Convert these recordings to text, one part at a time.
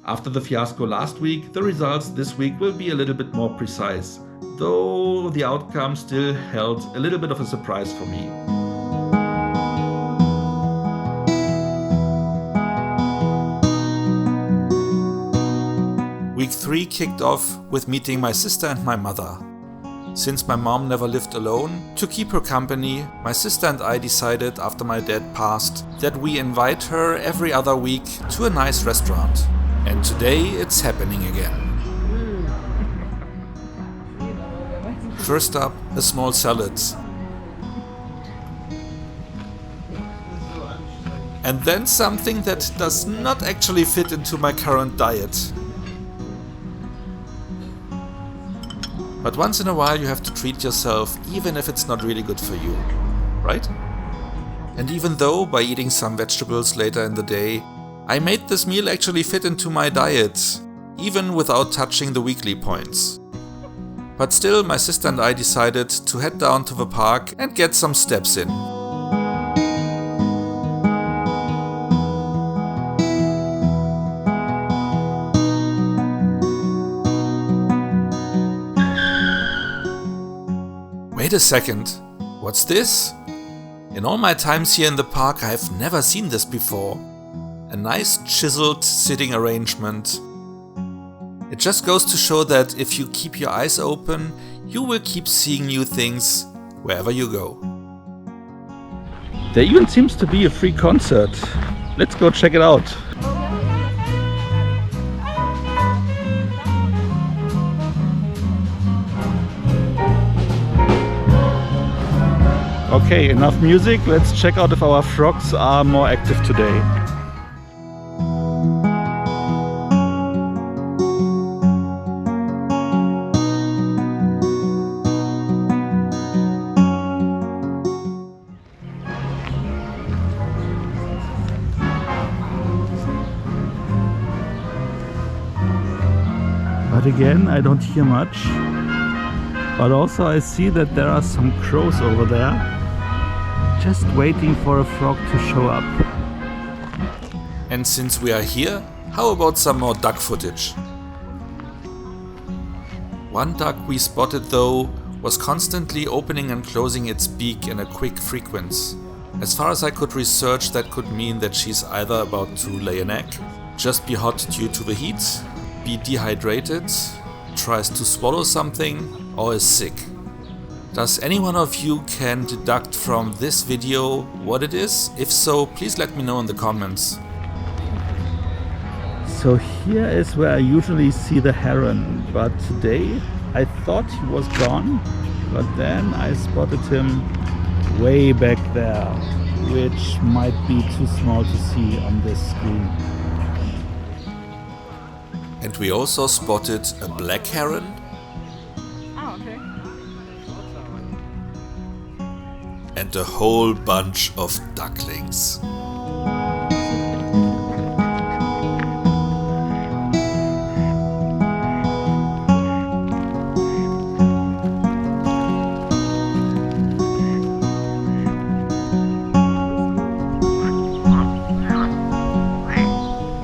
After the fiasco last week, the results this week will be a little bit more precise, though the outcome still held a little bit of a surprise for me. Week 3 kicked off with meeting my sister and my mother. Since my mom never lived alone, to keep her company, my sister and I decided after my dad passed that we invite her every other week to a nice restaurant. And today it's happening again. First up, a small salad. And then something that does not actually fit into my current diet. But once in a while you have to treat yourself, even if it's not really good for you, right? And even though by eating some vegetables later in the day, I made this meal actually fit into my diet, even without touching the weekly points. But still, my sister and I decided to head down to the park and get some steps in. Wait a second, what's this? In all my times here in the park, I have never seen this before. A nice chiseled sitting arrangement. It just goes to show that if you keep your eyes open, you will keep seeing new things wherever you go. There even seems to be a free concert. Let's go check it out. Okay, enough music. Let's check out if our frogs are more active today. But again, I don't hear much. But also I see that there are some crows over there, just waiting for a frog to show up. And since we are here, how about some more duck footage? One duck we spotted though was constantly opening and closing its beak in a quick frequency. As far as I could research, that could mean that she's either about to lay an egg, just be hot due to the heat, be dehydrated, tries to swallow something, or is sick. Does any one of you can deduct from this video what it is? If so, please let me know in the comments. So here is where I usually see the heron, but today I thought he was gone, but then I spotted him way back there, which might be too small to see on this screen. And we also spotted a black heron. And a whole bunch of ducklings.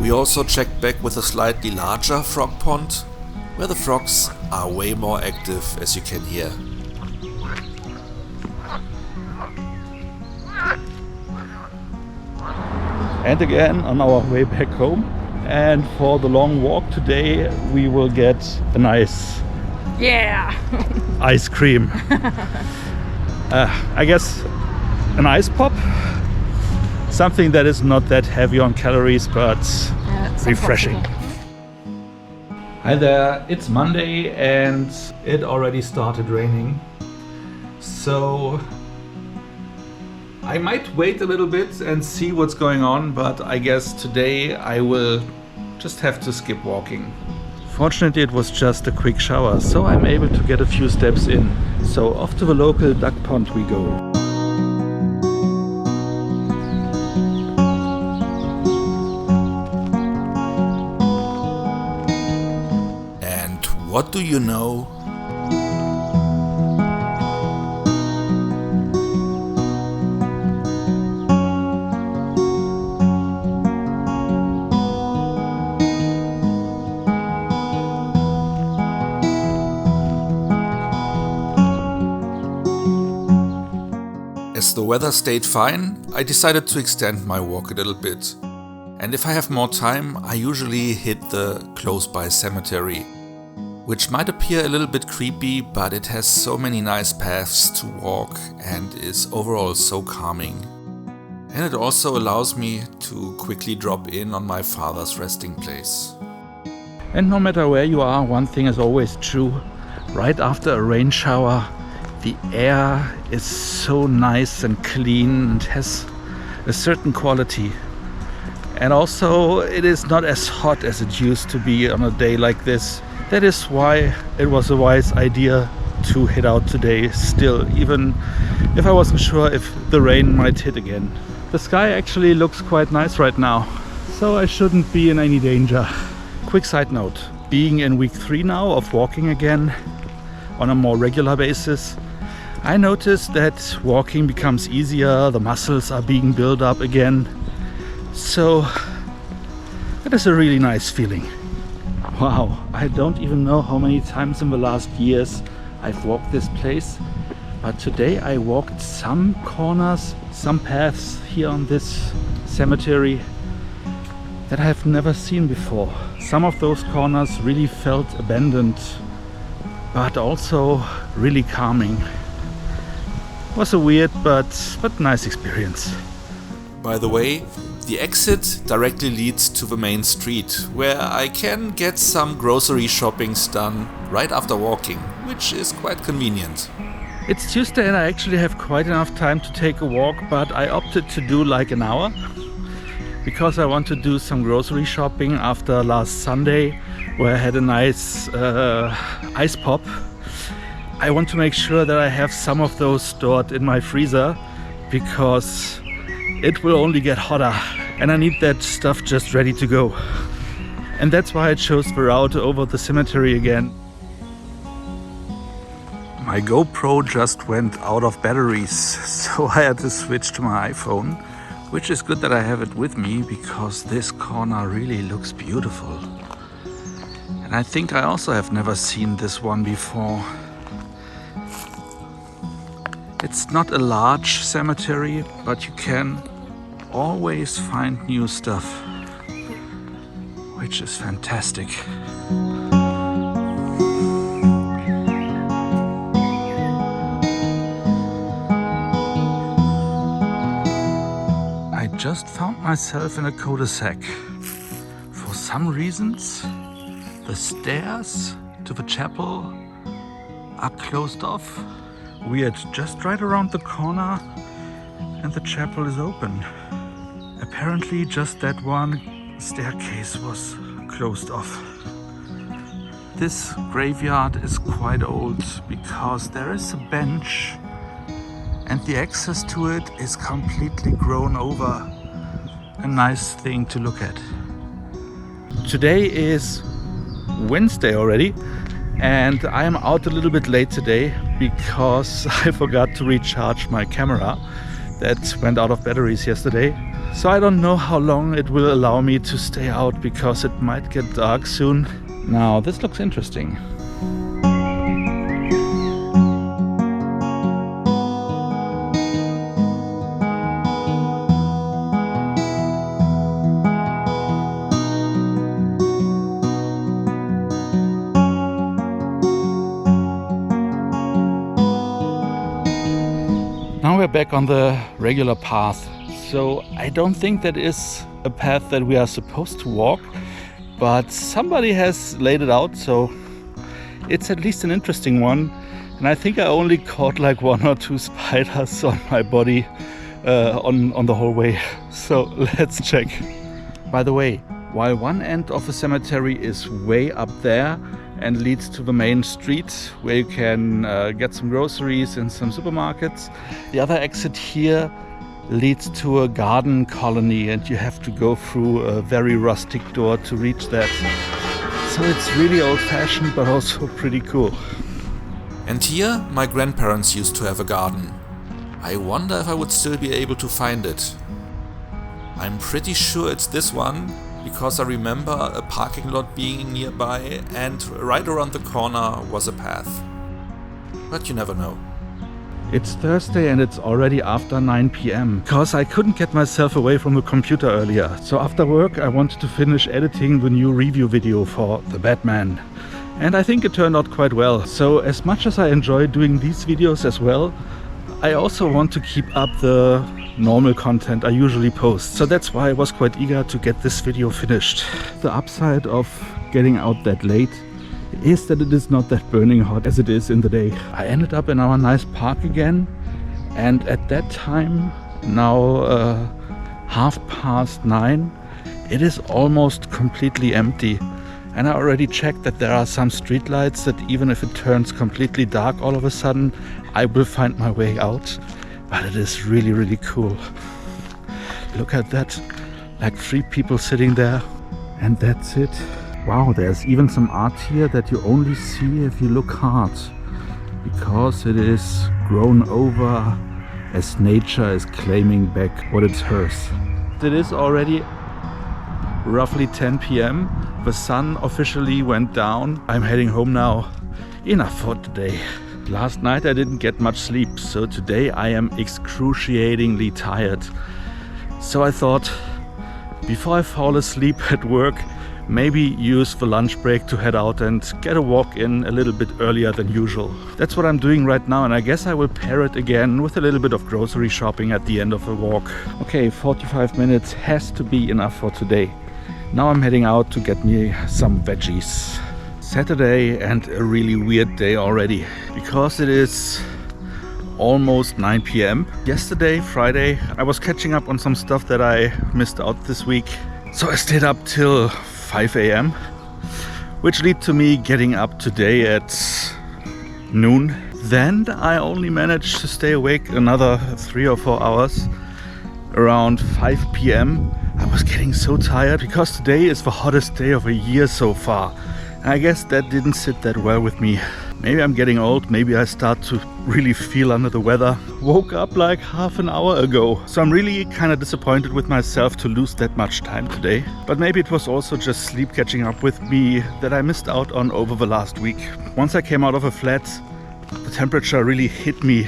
We also checked back with a slightly larger frog pond, where the frogs are way more active, as you can hear. And again on our way back home, and for the long walk today we will get a nice ice cream. I guess an ice pop, something that is not that heavy on calories but refreshing. Hi there, it's Monday and it already started raining, so I might wait a little bit and see what's going on, but I guess today I will just have to skip walking. Fortunately it was just a quick shower, so I'm able to get a few steps in. So off to the local duck pond we go. And what do you know? the weather stayed fine, I decided to extend my walk a little bit. And if I have more time, I usually hit the close-by cemetery, which might appear a little bit creepy, but it has so many nice paths to walk and is overall so calming. And it also allows me to quickly drop in on my father's resting place. And no matter where you are, one thing is always true. Right after a rain shower, the air is so nice and clean and has a certain quality. And also it is not as hot as it used to be on a day like this. That is why it was a wise idea to head out today still, even if I wasn't sure if the rain might hit again. The sky actually looks quite nice right now, so I shouldn't be in any danger. Quick side note, being in week 3 now of walking again on a more regular basis, I noticed that walking becomes easier, the muscles are being built up again. So it is a really nice feeling. Wow, I don't even know how many times in the last years I've walked this place, but today I walked some corners, some paths here on this cemetery that I've never seen before. Some of those corners really felt abandoned, but also really calming. It was a weird but nice experience. By the way, the exit directly leads to the main street, where I can get some grocery shoppings done right after walking, which is quite convenient. It's Tuesday and I actually have quite enough time to take a walk, but I opted to do like an hour because I want to do some grocery shopping after last Sunday, where I had a nice ice pop. I want to make sure that I have some of those stored in my freezer because it will only get hotter and I need that stuff just ready to go. And that's why I chose the route over the cemetery again. My GoPro just went out of batteries, so I had to switch to my iPhone, which is good that I have it with me because this corner really looks beautiful. And I think I also have never seen this one before. It's not a large cemetery, but you can always find new stuff, which is fantastic. I just found myself in a cul-de-sac. For some reasons, the stairs to the chapel are closed off. Weird, just right around the corner and the chapel is open. Apparently just that one staircase was closed off. This graveyard is quite old because there is a bench and the access to it is completely grown over. A nice thing to look at. Today is Wednesday already and I am out a little bit late today because I forgot to recharge my camera that went out of batteries yesterday. So I don't know how long it will allow me to stay out because it might get dark soon. Now this looks interesting. Now we're back on the regular path. So I don't think that is a path that we are supposed to walk, but somebody has laid it out, so it's at least an interesting one. And I think I only caught like 1 or 2 spiders on my body on the whole way. So let's check. By the way, while one end of the cemetery is way up there and leads to the main street where you can get some groceries and some supermarkets, the other exit here leads to a garden colony and you have to go through a very rustic door to reach that. So it's really old-fashioned but also pretty cool. And here my grandparents used to have a garden. I wonder if I would still be able to find it. I'm pretty sure it's this one because I remember a parking lot being nearby and right around the corner was a path. But you never know. It's Thursday and it's already after 9 p.m. because I couldn't get myself away from the computer earlier. So after work I wanted to finish editing the new review video for The Batman. And I think it turned out quite well. So as much as I enjoy doing these videos as well, I also want to keep up the normal content I usually post. So that's why I was quite eager to get this video finished. The upside of getting out that late is that it is not that burning hot as it is in the day. I ended up in our nice park again, and at that time, now 9:30, it is almost completely empty. And I already checked that there are some street lights that even if it turns completely dark all of a sudden, I will find my way out. But it is really, really cool. Look at that, like 3 people sitting there, and that's it. Wow, there's even some art here that you only see if you look hard, because it is grown over as nature is claiming back what is hers. It is already roughly 10 p.m. The sun officially went down. I'm heading home now. Enough for today. Last night I didn't get much sleep, so today I am excruciatingly tired. So I thought, before I fall asleep at work, maybe use the lunch break to head out and get a walk in a little bit earlier than usual. That's what I'm doing right now, and I guess I will pair it again with a little bit of grocery shopping at the end of the walk. Okay, 45 minutes has to be enough for today. Now I'm heading out to get me some veggies. Saturday, and a really weird day already, because it is almost 9 p.m. Yesterday, Friday, I was catching up on some stuff that I missed out this week. So I stayed up till 5 a.m. which led to me getting up today at noon. Then I only managed to stay awake another 3 or 4 hours. Around 5 p.m. I was getting so tired because today is the hottest day of the year so far. And I guess that didn't sit that well with me. Maybe I'm getting old, maybe I start to really feel under the weather. Woke up like half an hour ago. So I'm really kind of disappointed with myself to lose that much time today. But maybe it was also just sleep catching up with me that I missed out on over the last week. Once I came out of a flat, the temperature really hit me.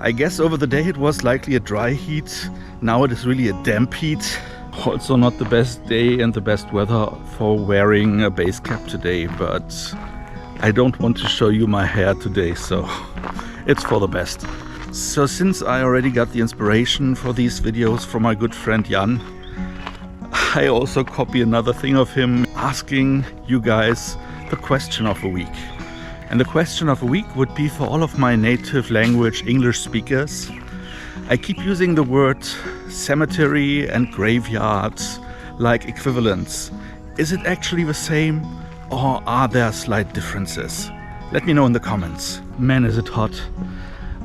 I guess over the day it was likely a dry heat. Now it is really a damp heat. Also not the best day and the best weather for wearing a base cap today, but I don't want to show you my hair today, so it's for the best. So since I already got the inspiration for these videos from my good friend Jan, I also copy another thing of him asking you guys the question of the week. And the question of the week would be for all of my native language English speakers. I keep using the word cemetery and graveyard like equivalents. Is it actually the same, or are there slight differences? Let me know in the comments. Man, is it hot.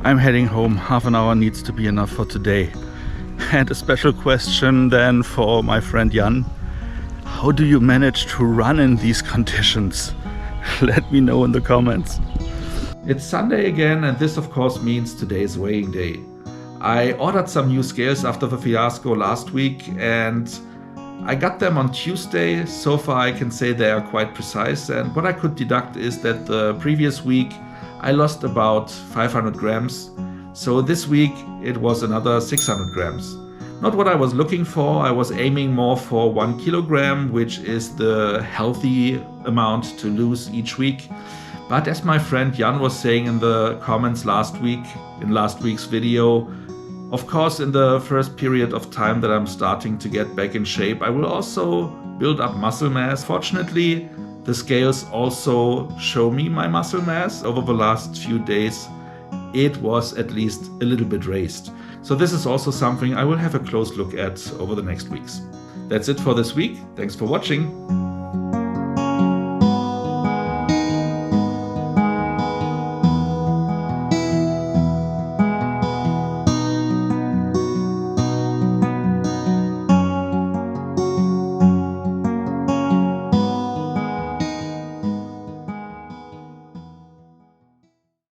I'm heading home. Half an hour needs to be enough for today. And a special question then for my friend Jan. How do you manage to run in these conditions? Let me know in the comments. It's Sunday again, and this of course means today's weighing day. I ordered some new scales after the fiasco last week, and I got them on Tuesday. So far I can say they are quite precise, and what I could deduct is that the previous week I lost about 500 grams. So this week it was another 600 grams. Not what I was looking for. I was aiming more for 1 kilogram, which is the healthy amount to lose each week. But as my friend Jan was saying in the comments last week, in last week's video, of course, in the first period of time that I'm starting to get back in shape, I will also build up muscle mass. Fortunately, the scales also show me my muscle mass. Over the last few days, it was at least a little bit raised. So this is also something I will have a close look at over the next weeks. That's it for this week. Thanks for watching.